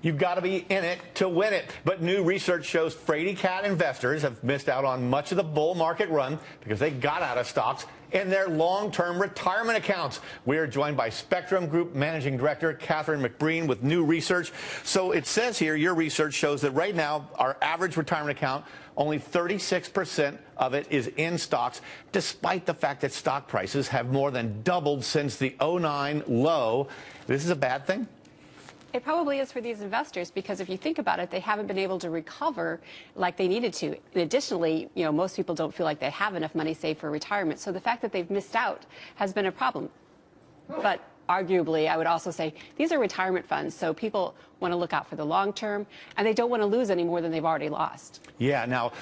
You've got to be in it to win it. But new research shows fraidy cat investors have missed out on much of the bull market run because they got out of stocks in their long-term retirement accounts. We are joined by Spectrem Group Managing Director Cathy McBreen with new research. So it says here, your research shows that right now, our average retirement account, only 36% of it is in stocks, despite the fact that stock prices have more than doubled since the '09 low. This is a bad thing? It probably is for these investors because if you think about it, they haven't been able to recover like they needed to. And additionally, most people don't feel like they have enough money saved for retirement. So the fact that they've missed out has been a problem. But arguably, I would also say these are retirement funds, so people want to look out for the long term, and they don't want to lose any more than they've already lost. Yeah, now,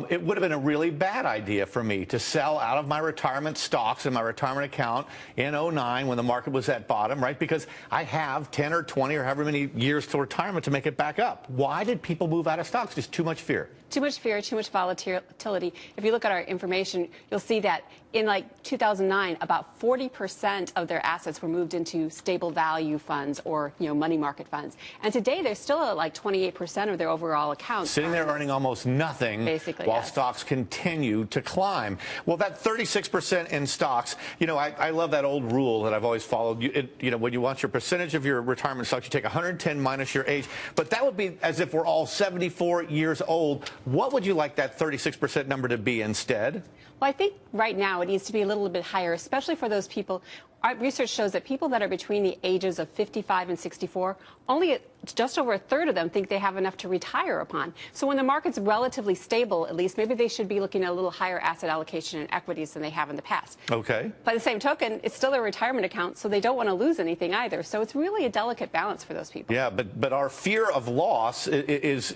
it would have been a really bad idea for me to sell out of my retirement stocks in my retirement account in '09 when the market was at bottom, right? Because I have 10 or 20 or however many years till retirement to make it back up. Why did people move out of stocks? Just too much fear. Too much fear, too much volatility. If you look at our information, you'll see that in like 2009, about 40% of their assets were moved into stable value funds or money market funds. And today, they're still at like 28% of their overall accounts. Sitting there earning almost nothing, basically, while yes, stocks continue to climb. Well, that 36% in stocks, I love that old rule that I've always followed. When you want your percentage of your retirement stocks, you take 110 minus your age. But that would be as if we're all 74 years old. What would you like that 36% number to be instead? Well, I think right now it needs to be a little bit higher, especially for those people. Our research shows that people that are between the ages of 55 and 64, only just over a third of them think they have enough to retire upon. So when the market's relatively stable, at least, maybe they should be looking at a little higher asset allocation in equities than they have in the past. Okay. By the same token, it's still their retirement account, so they don't want to lose anything either. So it's really a delicate balance for those people. Yeah, but our fear of loss is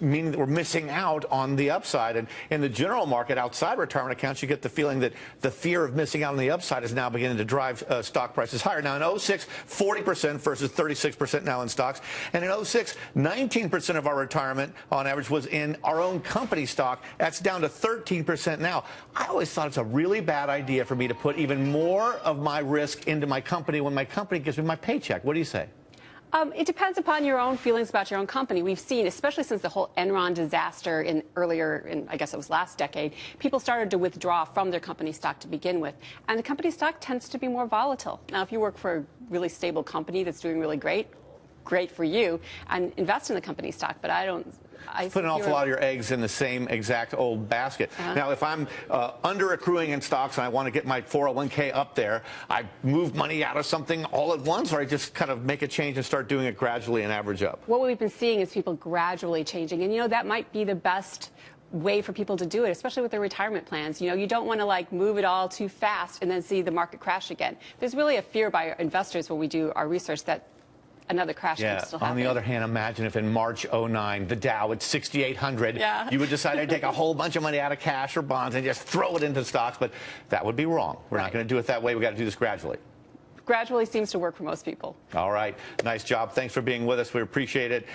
meaning that we're missing out on the upside. And in the general market outside retirement accounts, you get the feeling that the fear of missing out on the upside is now beginning to drive stock prices higher. Now, in '06, 40% versus 36% now in stocks. And in '06, 19% of our retirement on average was in our own company stock. That's down to 13% now. I always thought it's a really bad idea for me to put even more of my risk into my company when my company gives me my paycheck. What do you say? It depends upon your own feelings about your own company. We've seen, especially since the whole Enron disaster earlier in, I guess it was last decade, people started to withdraw from their company stock to begin with. And the company stock tends to be more volatile. Now, if you work for a really stable company that's doing really great for you, and invest in the company stock. But I don't. Put an awful lot of your eggs in the same exact old basket. Now, if I'm under accruing in stocks and I want to get my 401k up there, I move money out of something all at once, or I just kind of make a change and start doing it gradually and average up? What we've been seeing is people gradually changing. And, that might be the best way for people to do it, especially with their retirement plans. You don't want to move it all too fast and then see the market crash again. There's really a fear by our investors when we do our research that another crash could still happen. On the other hand, imagine if in March '09, the Dow at 6,800, you would decide to take a whole bunch of money out of cash or bonds and just throw it into stocks. But that would be wrong. We're not going to do it that way. We've got to do this gradually. Gradually seems to work for most people. All right. Nice job. Thanks for being with us. We appreciate it.